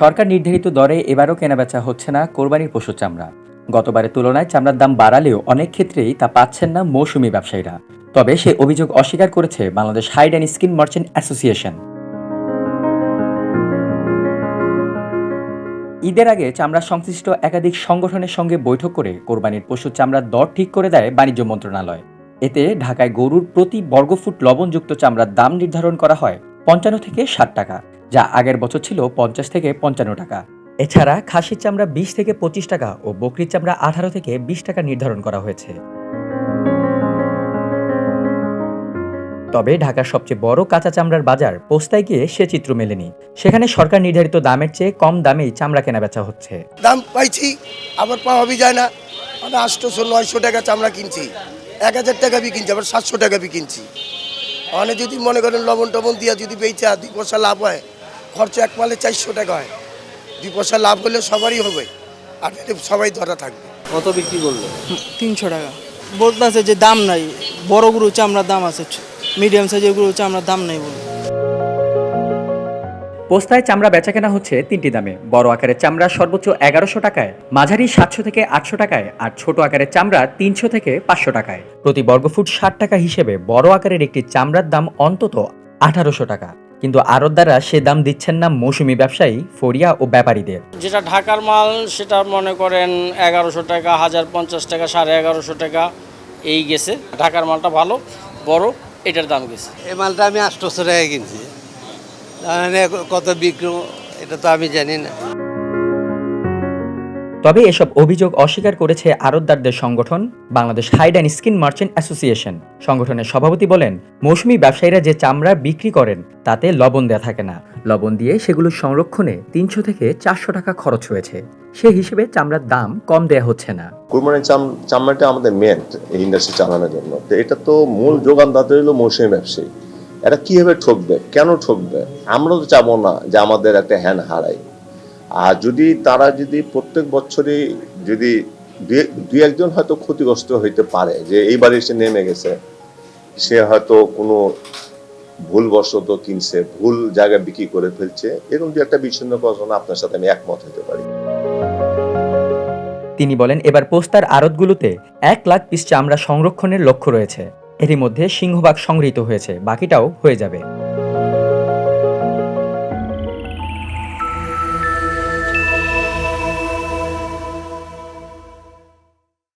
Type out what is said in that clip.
সরকার নির্ধারিত দরে এবারও কেনাবেচা হচ্ছে না কোরবানির পশুর চামড়া। গতবারের তুলনায় চামড়ার দাম বাড়ালেও অনেক ক্ষেত্রেই তা পাচ্ছেন না মৌসুমী ব্যবসায়ীরা। তবে সে অভিযোগ অস্বীকার করেছে Bangladesh Hide and Skin Merchant Association. ঈদের আগে চামড়া সংশ্লিষ্ট একাধিক সংগঠনের সঙ্গে বৈঠক করে কোরবানির পশুর চামড়ার দর ঠিক করে দেয় বাণিজ্য মন্ত্রণালয়। এতে ঢাকায় গরুর প্রতি বর্গফুট লবণযুক্ত চামড়ার দাম নির্ধারণ করা হয় ৫৫ থেকে ৬০ টাকা, যা আগের বছর ছিল ৫০ থেকে ৫৫ টাকা। এছাড়া খাসির চামড়া ২০ থেকে ২৫ টাকা ও বকরির চামড়া ১৮ থেকে ২০ টাকা নির্ধারণ করা হয়েছে। তবে ঢাকার সবচেয়ে বড় কাঁচা চামড়ার বাজার পোস্তায় গিয়ে সে চিত্র মেলেনি। সেখানে সরকার নির্ধারিত দামের চেয়ে কম দামেই চামড়া কেনাবেচা হচ্ছে। দাম পাইছি, আবার পাওয়া যায় না। মানে ৮০০-৯০০ টাকা চামড়া কিনছি, ১,০০০ টাকা কিনছি, আবার ৭০০ টাকা কিনছি। মানে যদি মনে করেন লবণ টবণ দিয়া যদি বেচা ২ পয়সা লাভ হয়, খরচ এক মালে ৪০০ টাকা হয়। ২ পয়সা লাভ হলে সবারই হবে, আর সবাই ধরা থাকবে। কত বিক্রি করলো? ৩০০ টাকা বলতেছে যে দাম নাই। বড় গরু চামড়ার দাম আছে, মিডিয়াম সাইজের গরু চামড়ার দাম নাই বলে। পোস্তায় চামড়া বেচাকেনা হচ্ছে তিনটি দামে। বড় আকারের চামড়া সর্বোচ্চ ১১০০ টাকায়, মাঝারি ৭০০ থেকে ৮০০ টাকায়, আর ছোট আকারের চামড়া ৩০০ থেকে ৫০০ টাকায়। প্রতি বর্গফুট ৬০ টাকা হিসেবে বড় আকারের একটি চামড়ার দাম অন্তত ১৮০০ টাকা। কিন্তু আড়তদাররা সে দাম দিচ্ছেন না মৌসুমী ব্যবসায়ী, ফরিয়া ও ব্যাপারীদের। যেটা ঢাকার মাল সেটা মনে করেন ১১০০ টাকা, ১০৫০ টাকা, ১১৫০ টাকা এই গেছে। ঢাকার মালটা ভালো বড়, এটার দাম গেছে। এই মালটা আমি ৮০০ টাকায় কিনছি, কত বিক্রি এটা তো আমি জানি না। তবে এসব অভিযোগ অস্বীকার করেছে আড়তদারদের সংগঠন Bangladesh Hide and Skin Merchant Association. সংগঠনের সভাপতি বলেন, মৌসুমী ব্যবসায়ীরা যে চামড়া বিক্রি করেন তাতে লবণ দেয়া থাকে না। লবণ দিয়ে সেগুলো সংরক্ষণে ৩০০ থেকে ৪০০ টাকা খরচ হয়েছে। সে হিসেবে চামড়ার দাম কম দেয়া হচ্ছে না। কোরবানির চামড়াটা আমাদের মেন এই ইন্ডাস্ট্রি চালানোর জন্য। তো এটা তো মূল যোগানদাতা হলো মৌসুমী ব্যবসায়ী। এটা কিভাবে ঠকবে, কেন ঠকবে? আমরা তো চাবো না যে আমাদের একটা হ্যান হারায়। আর যদি তারা যদি প্রত্যেক বছরই যদি দুই একজন হয়তো ক্ষতিগ্রস্ত হইতে পারে, যে এইবারে সে নেমে গেছে, সে হয়তো কোনো ভুলবশত কিনছে, ভুল জায়গায় বিক্রি করে ফেলছে, এরকম দু একটা বিচ্ছিন্ন ঘটনা আপনার সাথে আমি একমত হতে পারি। তিনি বলেন, এবার পোস্তার আড়তগুলোতে ১ লাখ পিস চামড়া সংরক্ষণের লক্ষ্য রয়েছে। এরই মধ্যে সিংহভাগ সংগৃহীত হয়েছে, বাকিটাও হয়ে যাবে।